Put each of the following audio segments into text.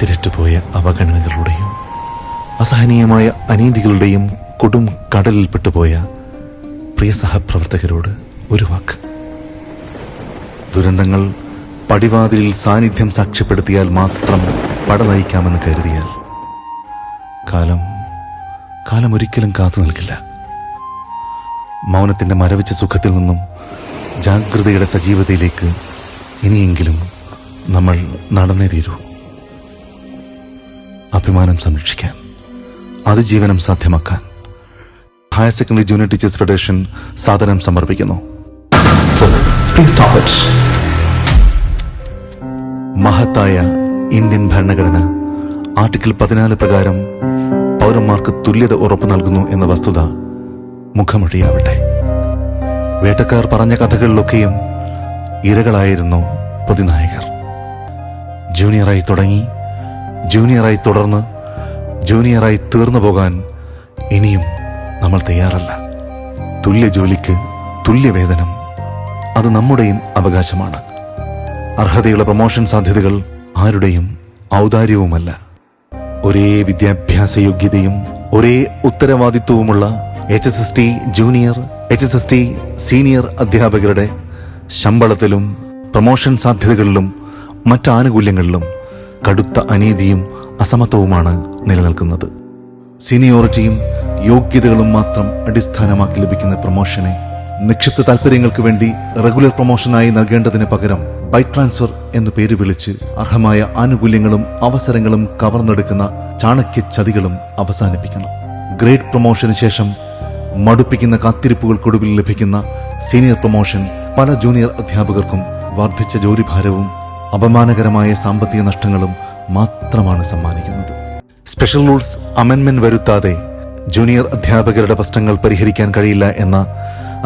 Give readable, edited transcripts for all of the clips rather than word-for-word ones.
അതിരറ്റുപോയ അവഗണനകളുടെയും അസഹനീയമായ അനീതികളുടെയും കൊടും കടലിൽപ്പെട്ടുപോയ പ്രിയ സഹപ്രവർത്തകരോട് ഒരു വാക്ക്. ദുരന്തങ്ങൾ പടിവാതിലിൽ സാന്നിധ്യം സാക്ഷ്യപ്പെടുത്തിയാൽ മാത്രം പട നയിക്കാമെന്ന് കരുതിയാൽ കാലം ഒരിക്കലും കാത്തു നിൽക്കില്ല. മൗനത്തിന്റെ മരവിച്ച സുഖത്തിൽ നിന്നും ജാഗ്രതയുടെ സജീവതയിലേക്ക് ഇനിയെങ്കിലും നമ്മൾ നടന്നേ തീരൂ. അഭിമാനം സംരക്ഷിക്കാൻ, അതിജീവനം സാധ്യമാക്കാൻ higher secondary junior teachers federation സാധനം സമർപ്പിക്കുന്നു. മഹത്തായ ഇന്ത്യൻ ഭരണഘടന ആർട്ടിക്കിൾ 14 പ്രകാരം പൗരന്മാർക്ക് തുല്യത ഉറപ്പു നൽകുന്നു എന്ന വസ്തുത മുഖമൊഴിയാവട്ടെ. വേട്ടക്കാർ പറഞ്ഞ കഥകളിലൊക്കെയും ഇരകളായിരുന്നു പ്രതിനായകർ. ജൂനിയറായി തുടങ്ങി, ജൂനിയറായി തുടർന്ന്, ജൂനിയറായി തീർന്നു പോകാൻ ഇനിയും നമ്മൾ തയ്യാറല്ല. തുല്യ ജോലിക്ക് തുല്യ വേതനം, അത് നമ്മുടെയും അവകാശമാണ്. അർഹതയുള്ള പ്രൊമോഷൻ സാധ്യതകൾ ആരുടെയും ഔദാര്യവുമല്ല. ഒരേ വിദ്യാഭ്യാസ യോഗ്യതയും ഒരേ ഉത്തരവാദിത്വവുമുള്ള HSST ജൂനിയർ, HSST സീനിയർ അധ്യാപകരുടെ ശമ്പളത്തിലും പ്രൊമോഷൻ സാധ്യതകളിലും മറ്റാനുകൂല്യങ്ങളിലും കടുത്ത അനീതിയും അസമത്വവുമാണ് നിലനിൽക്കുന്നത്. സീനിയോറിറ്റിയും യോഗ്യതകളും മാത്രം അടിസ്ഥാനമാക്കി ലഭിക്കുന്ന പ്രൊമോഷനെ നിക്ഷിപ്ത താൽപര്യങ്ങൾക്ക് വേണ്ടി റെഗുലർ പ്രൊമോഷനായി നൽകേണ്ടതിന് പകരം ബൈ ട്രാൻസ്ഫർ എന്ന് പേര് വിളിച്ച് അർഹമായ ആനുകൂല്യങ്ങളും അവസരങ്ങളും കവർന്നെടുക്കുന്ന ചാണക്യ ചതികളും അവസാനിപ്പിക്കണം. ഗ്രേഡ് പ്രൊമോഷന് ശേഷം മടുപ്പിക്കുന്ന കാത്തിരിപ്പുകൾക്കൊടുവിൽ ലഭിക്കുന്ന സീനിയർ പ്രൊമോഷൻ പല ജൂനിയർ അധ്യാപകർക്കും വർദ്ധിച്ച ജോലിഭാരവും അപമാനകരമായ സാമ്പത്തിക നഷ്ടങ്ങളും മാത്രമാണ് സമ്മാനിക്കുന്നത്. സ്പെഷ്യൽ റൂൾസ് അമെൻമെന്റ് വരുത്താതെ ജൂനിയർ അധ്യാപകരുടെ പ്രശ്നങ്ങൾ പരിഹരിക്കാൻ കഴിയില്ല എന്ന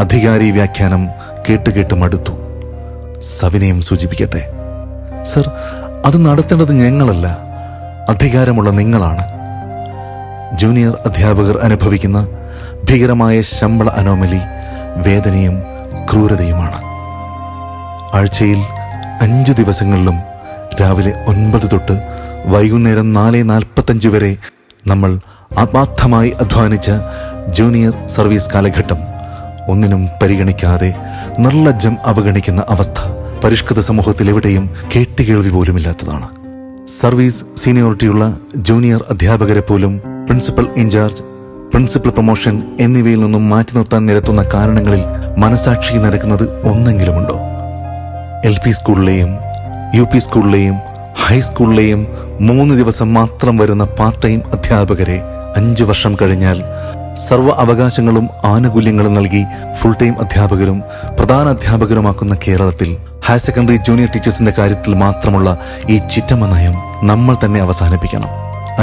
അധികാരി വ്യാഖ്യാനം കേട്ട് മടുത്തു. സവിനയം സൂചിപ്പിക്കട്ടെ, സർ, അത് നടത്തേണ്ടത് ഞങ്ങളല്ല, അധികാരമുള്ള നിങ്ങളാണ്. ജൂനിയർ അധ്യാപകർ അനുഭവിക്കുന്ന ഭീകരമായ ശമ്പള അനോമലി വേദനയും ക്രൂരതയുമാണ്. ആഴ്ചയിൽ 5 ദിവസങ്ങളിലും രാവിലെ 9 തൊട്ട് വൈകുന്നേരം 4:45 വരെ നമ്മൾ ആത്മാർത്ഥമായി അധ്വാനിച്ച ജൂനിയർ സർവീസ് കാലഘട്ടം ഒന്നിനും പരിഗണിക്കാതെ നിർലജ്ജം അവഗണിക്കുന്ന അവസ്ഥ പരിഷ്കൃത സമൂഹത്തിൽ എവിടെയും കേട്ടുകേൾവി പോലുമില്ലാത്തതാണ്. സർവീസ് സീനിയോറിറ്റിയുള്ള ജൂനിയർ അധ്യാപകരെ പോലും പ്രിൻസിപ്പൽ ഇൻചാർജ്, പ്രിൻസിപ്പൽ പ്രൊമോഷൻ എന്നിവയിൽ നിന്നും മാറ്റി നിർത്താൻ നിരത്തുന്ന കാരണങ്ങളിൽ മനസാക്ഷി നടക്കുന്നത് ഒന്നെങ്കിലുമുണ്ടോ? LP സ്കൂളിലെയും UP സ്കൂളിലെയും ഹൈസ്കൂളിലെയും 3 ദിവസം മാത്രം വരുന്ന പാർട്ട് ടൈം അധ്യാപകരെ 5 വർഷം കഴിഞ്ഞാൽ സർവ്വ അവകാശങ്ങളും ആനുകൂല്യങ്ങളും നൽകി ഫുൾ ടൈം അധ്യാപകരും പ്രധാന അധ്യാപകരുമാക്കുന്ന കേരളത്തിൽ ഹയർ സെക്കൻഡറി ജൂനിയർ ടീച്ചേഴ്സിന്റെ കാര്യത്തിൽ മാത്രമുള്ള ഈ ചിറ്റമ്മ നയം നമ്മൾ തന്നെ അവസാനിപ്പിക്കണം.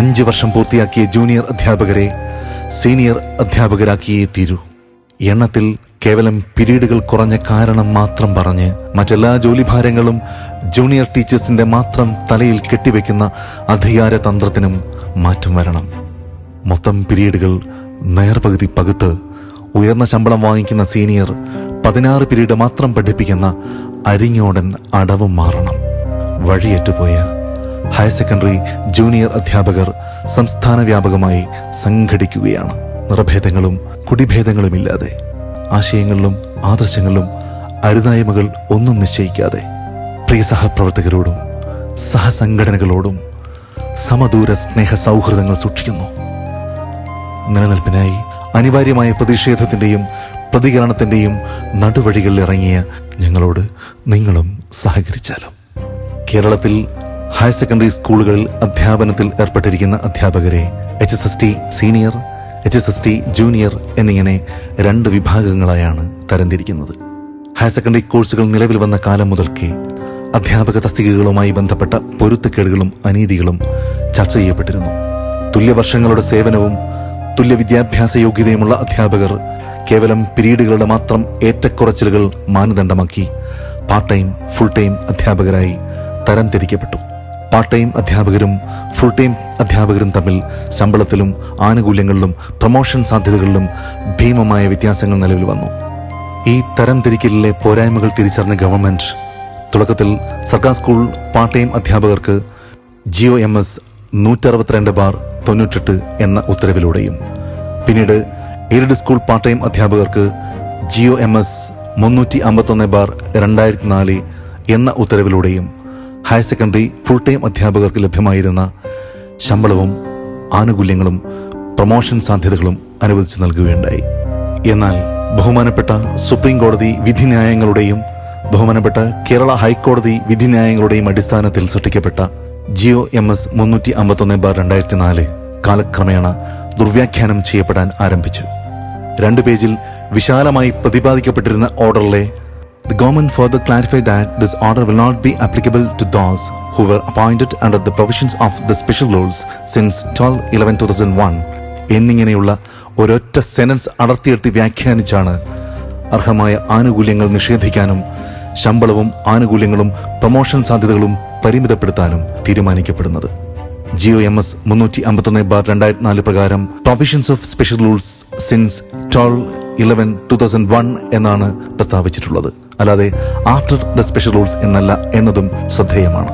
5 വർഷം പൂർത്തിയാക്കിയ ജൂനിയർ അധ്യാപകരെ സീനിയർ അധ്യാപകരാക്കിയേ തീരൂ. എണ്ണത്തിൽ കേവലം പിരീഡുകൾ കുറഞ്ഞ കാരണം മാത്രം പറഞ്ഞ് മറ്റെല്ലാ ജോലിഭാരങ്ങളും ജൂനിയർ ടീച്ചേഴ്സിന്റെ മാത്രം തലയിൽ കെട്ടിവെക്കുന്ന അധികാര തന്ത്രത്തിനും മാറ്റം വരണം. മൊത്തം പിരീഡുകൾ നേർപകുതി പകുത്ത് ഉയർന്ന ശമ്പളം വാങ്ങിക്കുന്ന സീനിയർ 16 പിരീഡ് മാത്രം പഠിപ്പിക്കുന്ന അരിഞ്ഞോടൻ അടവും മാറണം. വഴിയേറ്റുപോയ ഹയർ സെക്കൻഡറി ജൂനിയർ അധ്യാപകർ സംസ്ഥാന വ്യാപകമായി സംഘടിക്കുകയാണ്. നിറഭേദങ്ങളും കുടിഭേദങ്ങളുമില്ലാതെ, ആശയങ്ങളിലും ആദർശങ്ങളിലും അരുതായ്മകൾ ഒന്നും നിശ്ചയിക്കാതെ പ്രിയ സഹപ്രവർത്തകരോടും സഹസംഘടനകളോടും സമദൂര സ്നേഹ സൗഹൃദങ്ങൾ സൂക്ഷിക്കുന്നു. നിലനിൽപ്പിനായി അനിവാര്യമായ പ്രതിഷേധത്തിന്റെയും പ്രതികരണത്തിന്റെയും നടുവഴികളിൽ ഇറങ്ങിയ ഞങ്ങളോട് നിങ്ങളും സഹകരിച്ചാലും. കേരളത്തിൽ ഹയർ സെക്കൻഡറി സ്കൂളുകളിൽ അധ്യാപനത്തിൽ ഏർപ്പെട്ടിരിക്കുന്ന അധ്യാപകരെ HSST സീനിയർ, HSST ജൂനിയർ എന്നിങ്ങനെ 2 വിഭാഗങ്ങളായാണ് തരംതിരിക്കുന്നത്. ഹയർ സെക്കൻഡറി കോഴ്സുകൾ നിലവിൽ വന്ന കാലം മുതൽക്കേ അധ്യാപക തസ്തികകളുമായി ബന്ധപ്പെട്ട പൊരുത്തക്കേടുകളും അനീതികളും ചർച്ച ചെയ്യപ്പെട്ടിരുന്നു. തുല്യവർഷങ്ങളുടെ സേവനവും തുല്യ വിദ്യാഭ്യാസ യോഗ്യതയുമുള്ള അധ്യാപകർ കേവലം പിരീഡുകളുടെ മാത്രം ഏറ്റക്കുറച്ചിലുകൾ മാനദണ്ഡമാക്കി പാർട്ട് ടൈം, ഫുൾ ടൈം അധ്യാപകരായി തരംതിരിക്കപ്പെട്ടു. പാർട്ട് ടൈം അധ്യാപകരും ഫുൾ ടൈം അധ്യാപകരും തമ്മിൽ ശമ്പളത്തിലും ആനുകൂല്യങ്ങളിലും പ്രൊമോഷൻ സാധ്യതകളിലും ഭീമമായ വ്യത്യാസങ്ങൾ നിലവിൽ വന്നു. ഈ തരംതിരിക്കലിലെ പോരായ്മകൾ തിരിച്ചറിഞ്ഞ ഗവൺമെന്റ് തുടക്കത്തിൽ സർക്കാർ സ്കൂൾ പാർട്ട് ടൈം അധ്യാപകർക്ക് GOMS 162/98 എന്ന ഉത്തരവിലൂടെയും പിന്നീട് എയ്ഡഡ് സ്കൂൾ പാർട്ട് ടൈം അധ്യാപകർക്ക് GOMS 351/2004 എന്ന ഉത്തരവിലൂടെയും ഹയർ സെക്കൻഡറി ഫുൾ ടൈം അധ്യാപകർക്ക് ലഭ്യമായിരുന്ന ശമ്പളവും ആനുകൂല്യങ്ങളും പ്രൊമോഷൻ സാധ്യതകളും അനുവദിച്ചു നൽകുകയുണ്ടായി. എന്നാൽ ബഹുമാനപ്പെട്ട സുപ്രീം കോടതി വിധിന്യായങ്ങളുടെയും ബഹുമാനപ്പെട്ട കേരള ഹൈക്കോടതി വിധിന്യായങ്ങളുടെയും അടിസ്ഥാനത്തിൽ സൃഷ്ടിക്കപ്പെട്ട GOMS 351/2004 കാലക്രമേണ ദുർവ്യാഖ്യാനം ചെയ്യപ്പെടാൻ ആരംഭിച്ചു. 2 പേജിൽ വിശാലമായി പ്രതിപാദിക്കപ്പെട്ടിരുന്ന ഓർഡറിലെ The government further clarified that this order will not be applicable to those who were appointed under the provisions of the special rules since 12/11/2001 എന്നിങ്ങനെയുള്ള ഒരൊറ്റ സെനൻസ് അടർത്തിയെടുത്ത് വ്യാഖ്യാനിച്ചാണ് അർഹമായ ആനുകൂല്യങ്ങൾ നിഷേധിക്കാനും ശമ്പളവും ആനുകൂല്യങ്ങളും പ്രൊമോഷൻ സാധ്യതകളും പരിമിതപ്പെടുത്താനും തീരുമാനിക്കപ്പെടുന്നത്. GOMS 351/2004 പ്രകാരം provisions of special rules since 12/11/2001 എന്നാണ് പ്രസ്താവിച്ചിട്ടുള്ളത്. അല്ലാതെ ആഫ്റ്റർ ദ സ്പെഷ്യൽ റൂൾസ് എന്നല്ല എന്നതും ശ്രദ്ധേയമാണ്.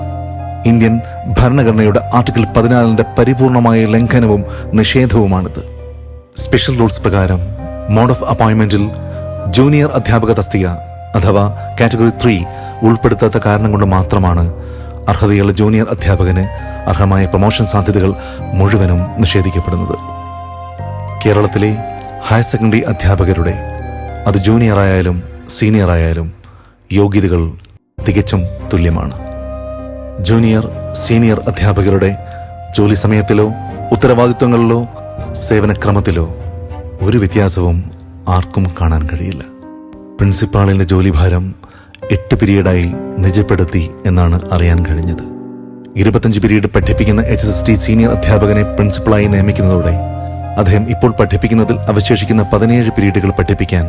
ഇന്ത്യൻ ഭരണഘടനയുടെ ആർട്ടിക്കിൾ 14 പരിപൂർണമായ ലംഘനവും നിഷേധവുമാണിത്. സ്പെഷ്യൽ റൂൾസ് പ്രകാരം മോഡ് ഓഫ് അപ്പോയിന്റ്മെന്റിൽ ജൂനിയർ അധ്യാപക തസ്തിക അഥവാ കാറ്റഗറി 3 ഉൾപ്പെടുത്താത്ത കാരണം കൊണ്ട് മാത്രമാണ് അർഹതയുള്ള ജൂനിയർ അധ്യാപകന് അർഹമായ പ്രൊമോഷൻ സാധ്യതകൾ മുഴുവനും നിഷേധിക്കപ്പെടുന്നത്. കേരളത്തിലെ ഹയർ സെക്കൻഡറി അധ്യാപകരുടെ അത് ജൂനിയർ ആയാലും സീനിയർ ആയാലും യോഗ്യതകൾ തികച്ചും തുല്യമാണ്. ജൂനിയർ സീനിയർ അധ്യാപകരുടെ ജോലി സമയത്തിലോ ഉത്തരവാദിത്വങ്ങളിലോ സേവനക്രമത്തിലോ ഒരു വ്യത്യാസവും ആർക്കും കാണാൻ കഴിയില്ല. പ്രിൻസിപ്പാളിന്റെ ജോലിഭാരം 8 പീരീഡായി നിജപ്പെടുത്തി എന്നാണ് അറിയാൻ കഴിഞ്ഞത്. 25 പീരീഡ് പഠിപ്പിക്കുന്ന HSST സീനിയർ അധ്യാപകനെ പ്രിൻസിപ്പളായി നിയമിക്കുന്നതോടെ അദ്ദേഹം ഇപ്പോൾ പഠിപ്പിക്കുന്നതിൽ അവശേഷിക്കുന്ന 17 പീരീഡുകൾ പഠിപ്പിക്കാൻ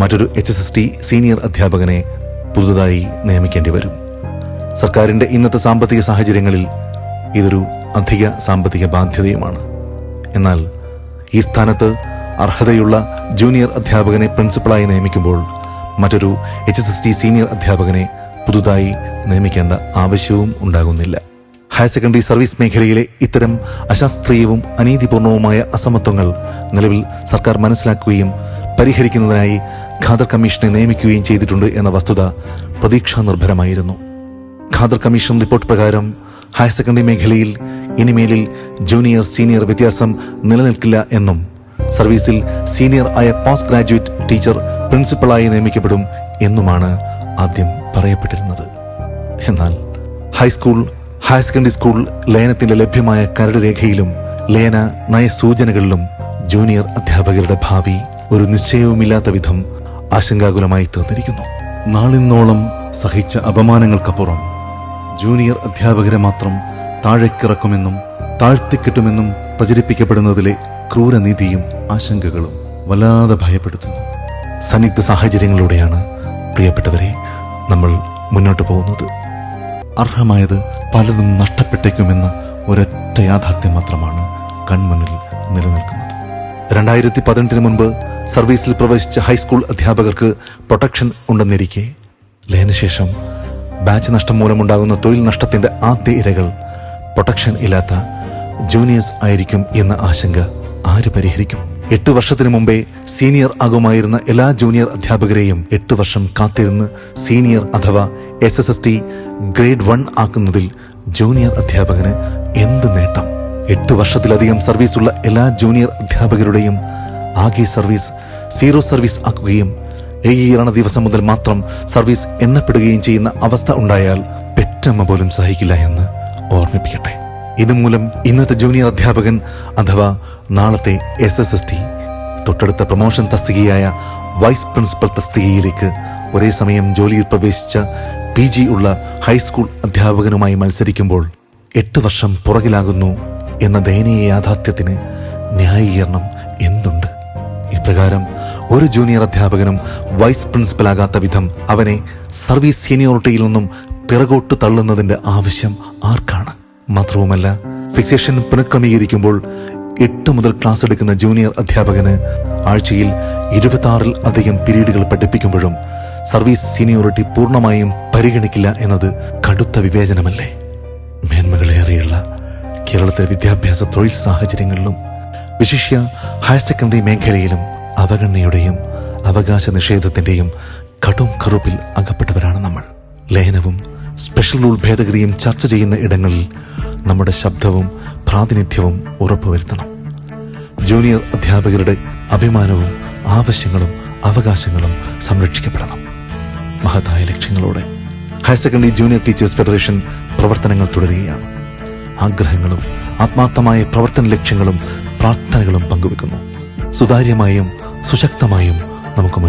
മറ്റൊരു HSST സീനിയർ അധ്യാപകനെ പുതുതായി നിയമിക്കേണ്ടി വരും. സർക്കാരിന്റെ ഇന്നത്തെ സാമ്പത്തിക സാഹചര്യങ്ങളിൽ ഇതൊരു അധിക സാമ്പത്തിക ബാധ്യതയുമാണ്. എന്നാൽ ഈ സ്ഥാനത്ത് അർഹതയുള്ള ജൂനിയർ അധ്യാപകനെ പ്രിൻസിപ്പളായി നിയമിക്കുമ്പോൾ മറ്റൊരു HSST സീനിയർ അധ്യാപകനെ പുതുതായി നിയമിക്കേണ്ട ആവശ്യവും ഉണ്ടാകുന്നില്ല. ഹയർ സെക്കൻഡറി സർവീസ് മേഖലയിലെ ഇത്തരം അശാസ്ത്രീയവും അനീതിപൂർണവുമായ അസമത്വങ്ങൾ നിലവിൽ സർക്കാർ മനസ്സിലാക്കുകയും പരിഹരിക്കുന്നതിനായി ഖാദർ കമ്മീഷനെ നിയമിക്കുകയും ചെയ്തിട്ടുണ്ട് എന്ന വസ്തുത പ്രതീക്ഷാ നിർഭരമായിരുന്നു. ഖാദർ കമ്മീഷൻ റിപ്പോർട്ട് പ്രകാരം ഹയർ സെക്കൻഡറി മേഖലയിൽ ഇനിമേലിൽ ജൂനിയർ സീനിയർ വ്യത്യാസം നിലനിൽക്കില്ല എന്നും സർവീസിൽ സീനിയർ ആയ പോസ്റ്റ് ഗ്രാജുവേറ്റ് ടീച്ചർ പ്രിൻസിപ്പളായി നിയമിക്കപ്പെടും എന്നുമാണ് ആദ്യം പറയപ്പെട്ടിരുന്നത്. എന്നാൽ ഹൈസ്കൂൾ ഹയർ സെക്കൻഡറി സ്കൂൾ ലയനത്തിന്റെ ലഭ്യമായ കരട് രേഖയിലും ലയന നയസൂചനകളിലും ജൂനിയർ അധ്യാപകരുടെ ഭാവി ഒരു നിശ്ചയവുമില്ലാത്ത വിധം ആശങ്കാകുലമായി തീർന്നിരിക്കുന്നു. നാളിന്നോളം സഹിച്ച അപമാനങ്ങൾക്കപ്പുറം ജൂനിയർ അധ്യാപകരെ മാത്രം താഴേക്കിറക്കുമെന്നും താഴ്ത്തിക്കിട്ടുമെന്നും പ്രചരിപ്പിക്കപ്പെടുന്നതിലെ ക്രൂരനീതിയും ആശങ്കകളും വല്ലാതെ ഭയപ്പെടുത്തുന്നു. സന്നിഗ്ധ സാഹചര്യങ്ങളിലൂടെയാണ് പ്രിയപ്പെട്ടവരെ നമ്മൾ മുന്നോട്ട് പോകുന്നത്. അർഹമായത് പലതും നഷ്ടപ്പെട്ടേക്കുമെന്ന ഒരൊറ്റ യാഥാർത്ഥ്യം മാത്രമാണ് കൺമുന്നിൽ നിലനിൽക്കുന്നത്. 2018 മുൻപ് സർവീസിൽ പ്രവേശിച്ച ഹൈസ്കൂൾ അധ്യാപകർക്ക് പ്രൊട്ടക്ഷൻ ഉണ്ടെന്നിരിക്കെ ലയനശേഷം ബാച്ച് നഷ്ടം മൂലമുണ്ടാകുന്ന തൊഴിൽ നഷ്ടത്തിന്റെ ആദ്യ ഇരകൾ പ്രൊട്ടക്ഷൻ ഇല്ലാത്ത ജൂനിയേഴ്സ് ആയിരിക്കും എന്ന ആശങ്ക ആര് പരിഹരിക്കും? 8 വർഷത്തിനു മുമ്പേ സീനിയർ ആകുമായിരുന്ന എല്ലാ ജൂനിയർ അധ്യാപകരെയും 8 വർഷം കാത്തിരുന്ന് സീനിയർ അഥവാ SSST ഗ്രേഡ് 1 ആക്കുന്നതിൽ ജൂനിയർ അധ്യാപകന് എന്ത് നേട്ടം? 8 വർഷത്തിലധികം സർവീസുള്ള എല്ലാ ജൂനിയർ അധ്യാപകരുടെയും ആകെ സർവീസ് 0 സർവീസ് ആക്കുകയും ഏകീകരണ ദിവസം മുതൽ മാത്രം സർവീസ് എണ്ണപ്പെടുകയും ചെയ്യുന്ന അവസ്ഥ ഉണ്ടായാൽ പെറ്റമ്മ പോലും സഹിക്കില്ല എന്ന് ഓർമ്മിപ്പിക്കട്ടെ. ഇതുമൂലം ഇന്നത്തെ ജൂനിയർ അധ്യാപകൻ അഥവാ നാളത്തെ SSST തൊട്ടടുത്ത പ്രൊമോഷൻ തസ്തികയായ വൈസ് പ്രിൻസിപ്പൽ തസ്തികയിലേക്ക് ഒരേ സമയം ജോലിയിൽ പ്രവേശിച്ച PG ഉള്ള ഹൈസ്കൂൾ അധ്യാപകനുമായി മത്സരിക്കുമ്പോൾ 8 വർഷം പുറകിലാകുന്നു എന്ന ദയനീയ യാഥാർത്ഥ്യത്തിന് ന്യായീകരണം എന്തുണ്ട്? ഇപ്രകാരം ഒരു ജൂനിയർ അധ്യാപകനും വൈസ് പ്രിൻസിപ്പലാകാത്ത വിധം അവനെ സർവീസ് സീനിയോറിറ്റിയിൽ നിന്നും പിറകോട്ട് തള്ളുന്നതിന്റെ ആവശ്യം ആർക്കാണ്? മാത്രവുമല്ല, ഫിക്സേഷൻ പുനഃക്രമീകരിക്കുമ്പോൾ 8 മുതൽ ക്ലാസ് എടുക്കുന്ന ജൂനിയർ അധ്യാപകന് ആഴ്ചയിൽ 26-ൽ അധികം പീരീഡുകൾ പഠിപ്പിക്കുമ്പോഴും സർവീസ് സീനിയോറിറ്റി പൂർണ്ണമായും പരിഗണിക്കില്ല എന്നത് കടുത്ത വിവേചനമല്ലേ? മേന്മകളേറെയുള്ള കേരളത്തിലെ വിദ്യാഭ്യാസ തൊഴിൽ സാഹചര്യങ്ങളിലും വിശിഷ്യ ഹയർ സെക്കൻഡറി മേഖലയിലും അവഗണനയുടെയും അവകാശ നിഷേധത്തിന്റെയും കടും കറുപ്പിൽ അകപ്പെട്ടവരാണ് നമ്മൾ. ലയനവും സ്പെഷ്യൽ റൂൾ ഭേദഗതിയും ചർച്ച ചെയ്യുന്ന ഇടങ്ങളിൽ നമ്മുടെ ശബ്ദവും പ്രാതിനിധ്യവും ഉറപ്പുവരുത്തണം. ജൂനിയർ അധ്യാപകരുടെ അഭിമാനവും ആവശ്യങ്ങളും അവകാശങ്ങളും സംരക്ഷിക്കപ്പെടണം. മഹത്തായ ലക്ഷ്യങ്ങളോടെ higher secondary junior teachers federation പ്രവർത്തനങ്ങൾ തുടരുകയാണ്. ആഗ്രഹങ്ങളും ആത്മാർത്ഥമായ പ്രവർത്തന ലക്ഷ്യങ്ങളും പ്രാർത്ഥനകളും പങ്കുവെക്കുന്നു. സുതാര്യമായും സുശക്തമായും നമുക്ക്